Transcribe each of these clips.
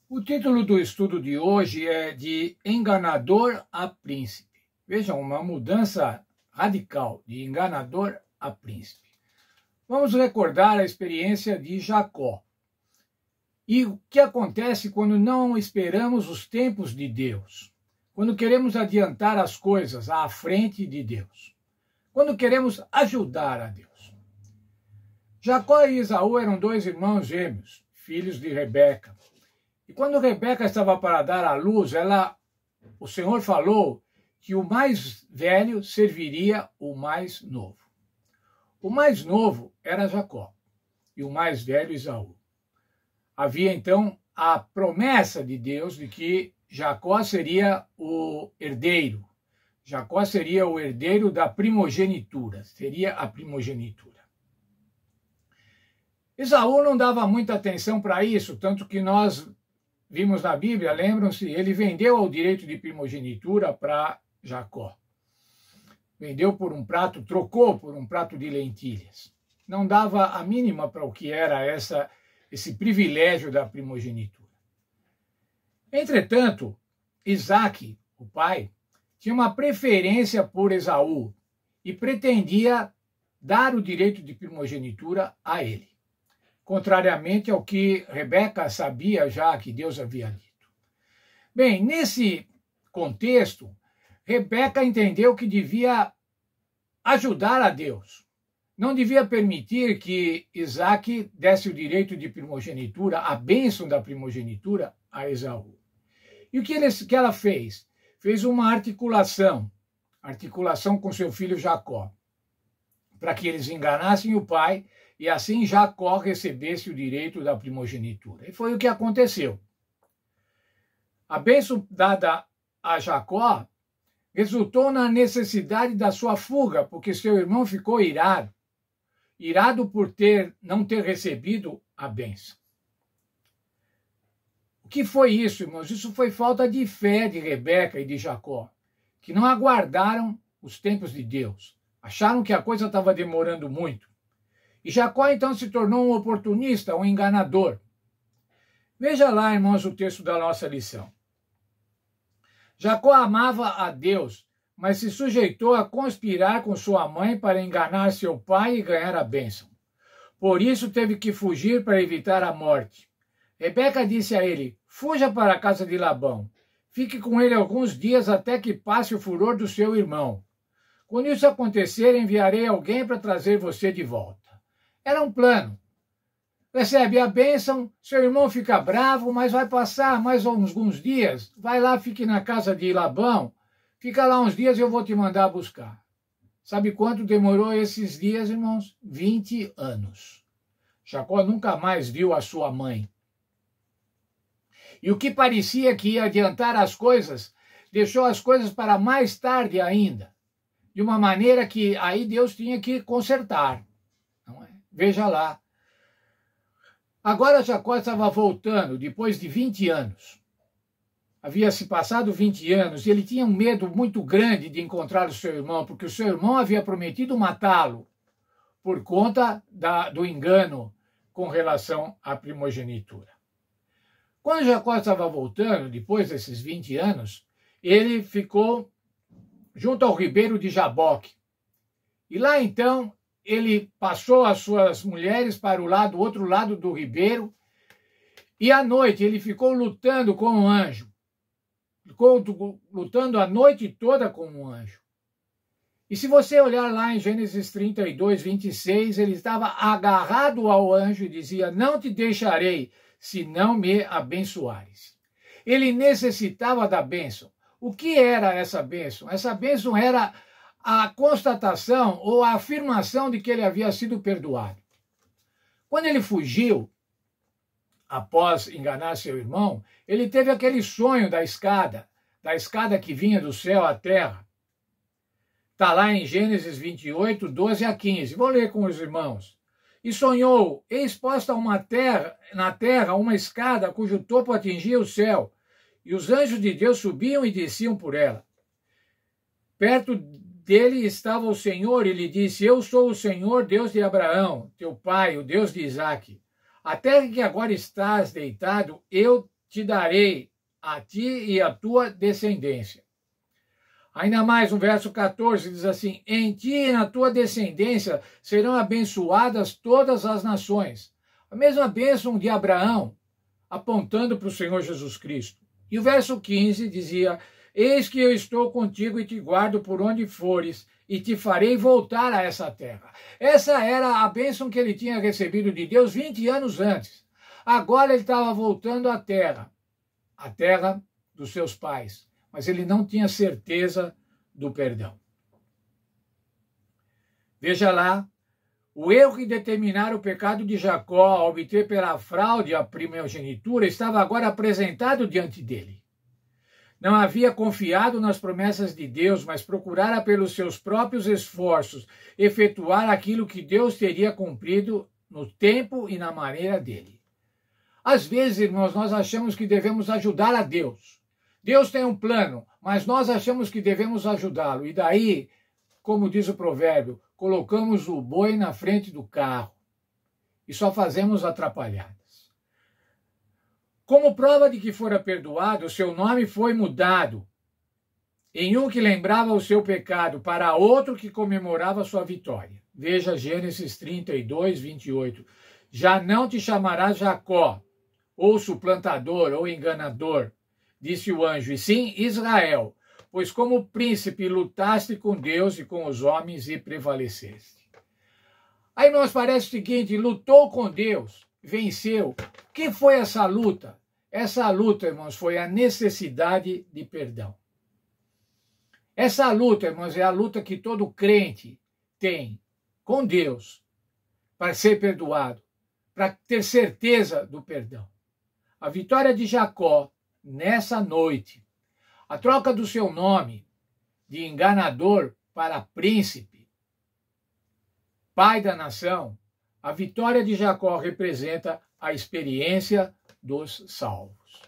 O título do estudo de hoje é de enganador a príncipe. Vejam, uma mudança radical de enganador a príncipe. Vamos recordar a experiência de Jacó. E o que acontece quando não esperamos os tempos de Deus? Quando queremos adiantar as coisas à frente de Deus? Quando queremos ajudar a Deus? Jacó e Esaú eram dois irmãos gêmeos, filhos de Rebeca. E quando Rebeca estava para dar à luz, o Senhor falou que o mais velho serviria o mais novo. O mais novo era Jacó e o mais velho Esaú. Havia então a promessa de Deus de que Jacó seria o herdeiro. Jacó seria o herdeiro da primogenitura, seria a primogenitura. Esaú não dava muita atenção para isso, tanto que nós vimos na Bíblia, lembram-se, ele vendeu o direito de primogenitura para Jacó. Vendeu por um prato, trocou por um prato de lentilhas. Não dava a mínima para o que era esse privilégio da primogenitura. Entretanto, Isaque, o pai, tinha uma preferência por Esaú e pretendia dar o direito de primogenitura a ele, contrariamente ao que Rebeca sabia já que Deus havia dito. Bem, nesse contexto, Rebeca entendeu que devia ajudar a Deus. Não devia permitir que Isaque desse o direito de primogenitura, a bênção da primogenitura, a Esaú. E o que ela fez? Fez uma articulação com seu filho Jacó, para que eles enganassem o pai e assim Jacó recebesse o direito da primogenitura. E foi o que aconteceu. A bênção dada a Jacó resultou na necessidade da sua fuga, porque seu irmão ficou irado por não ter recebido a bênção. O que foi isso, irmãos? Isso foi falta de fé de Rebeca e de Jacó, que não aguardaram os tempos de Deus. Acharam que a coisa estava demorando muito. E Jacó então se tornou um oportunista, um enganador. Veja lá, irmãos, o texto da nossa lição. Jacó amava a Deus, mas se sujeitou a conspirar com sua mãe para enganar seu pai e ganhar a bênção. Por isso teve que fugir para evitar a morte. Rebeca disse a ele: fuja para a casa de Labão. Fique com ele alguns dias até que passe o furor do seu irmão. Quando isso acontecer, enviarei alguém para trazer você de volta. Era um plano. Recebe a bênção, seu irmão fica bravo, mas vai passar mais alguns dias. Vai lá, fique na casa de Labão. Fica lá uns dias e eu vou te mandar buscar. Sabe quanto demorou esses dias, irmãos? 20 anos. Jacó nunca mais viu a sua mãe. E o que parecia que ia adiantar as coisas, deixou as coisas para mais tarde ainda. De uma maneira que aí Deus tinha que consertar. Não é? Veja lá. Agora Jacó estava voltando, depois de 20 anos. Havia se passado 20 anos e ele tinha um medo muito grande de encontrar o seu irmão, porque o seu irmão havia prometido matá-lo por conta do engano com relação à primogenitura. Quando Jacó estava voltando, depois desses 20 anos, ele ficou junto ao ribeiro de Jaboque. E lá então ele passou as suas mulheres para o outro lado do ribeiro, e à noite ele ficou lutando com um anjo. Ficou lutando a noite toda com um anjo. E se você olhar lá em Gênesis 32, 26, ele estava agarrado ao anjo e dizia: não te deixarei, se não me abençoares. Ele necessitava da bênção. O que era essa bênção? Essa bênção era a constatação ou a afirmação de que ele havia sido perdoado. Quando ele fugiu, após enganar seu irmão, ele teve aquele sonho da escada que vinha do céu à terra. Está lá em Gênesis 28, 12 a 15. Vou ler com os irmãos. E sonhou, eis posta na terra uma escada cujo topo atingia o céu, e os anjos de Deus subiam e desciam por ela. Perto dele estava o Senhor e lhe disse: eu sou o Senhor, Deus de Abraão, teu pai, o Deus de Isaque. A terra em que agora estás deitado, eu te darei a ti e a tua descendência. Ainda mais no verso 14 diz assim: em ti e na tua descendência serão abençoadas todas as nações. A mesma bênção de Abraão, apontando para o Senhor Jesus Cristo. E o verso 15 dizia: eis que eu estou contigo e te guardo por onde fores, e te farei voltar a essa terra. Essa era a bênção que ele tinha recebido de Deus 20 anos antes. Agora ele estava voltando à terra dos seus pais, mas ele não tinha certeza do perdão. Veja lá, o erro que determinara o pecado de Jacó ao obter pela fraude a primogenitura estava agora apresentado diante dele. Não havia confiado nas promessas de Deus, mas procurara pelos seus próprios esforços efetuar aquilo que Deus teria cumprido no tempo e na maneira dele. Às vezes, irmãos, nós achamos que devemos ajudar a Deus. Deus tem um plano, mas nós achamos que devemos ajudá-lo. E daí, como diz o provérbio, colocamos o boi na frente do carro e só fazemos atrapalhadas. Como prova de que fora perdoado, seu nome foi mudado em um que lembrava o seu pecado para outro que comemorava sua vitória. Veja Gênesis 32, 28. Já não te chamarás Jacó, ou suplantador, ou enganador, disse o anjo, e sim Israel, pois como príncipe lutaste com Deus e com os homens e prevaleceste. Aí nós parece o seguinte: lutou com Deus, venceu. O que foi essa luta? Essa luta, irmãos, foi a necessidade de perdão. Essa luta, irmãos, é a luta que todo crente tem com Deus para ser perdoado, para ter certeza do perdão. A vitória de Jacó nessa noite, a troca do seu nome de enganador para príncipe, pai da nação, a vitória de Jacó representa a experiência dos salvos.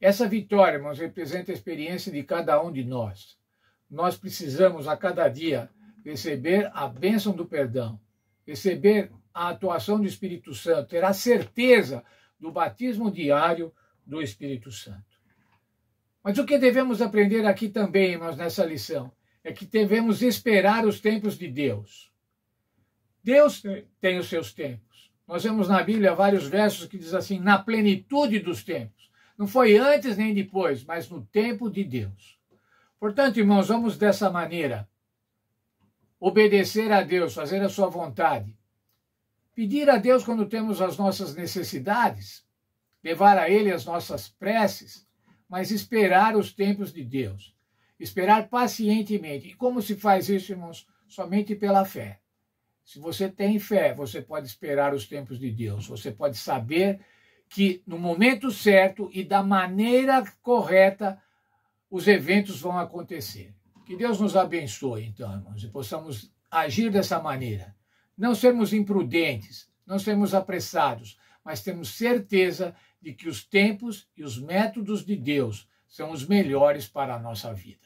Essa vitória, irmãos, representa a experiência de cada um de nós. Nós precisamos a cada dia receber a bênção do perdão, receber a atuação do Espírito Santo, ter a certeza do batismo diário do Espírito Santo. Mas o que devemos aprender aqui também, irmãos, nessa lição, é que devemos esperar os tempos de Deus. Deus tem os seus tempos. Nós vemos na Bíblia vários versos que diz assim: na plenitude dos tempos. Não foi antes nem depois, mas no tempo de Deus. Portanto, irmãos, vamos dessa maneira obedecer a Deus, fazer a sua vontade. Pedir a Deus quando temos as nossas necessidades, levar a Ele as nossas preces, mas esperar os tempos de Deus. Esperar pacientemente. E como se faz isso, irmãos? Somente pela fé. Se você tem fé, você pode esperar os tempos de Deus. Você pode saber que no momento certo e da maneira correta os eventos vão acontecer. Que Deus nos abençoe, então, irmãos, e possamos agir dessa maneira. Não sermos imprudentes, não sermos apressados, mas temos certeza de que os tempos e os métodos de Deus são os melhores para a nossa vida.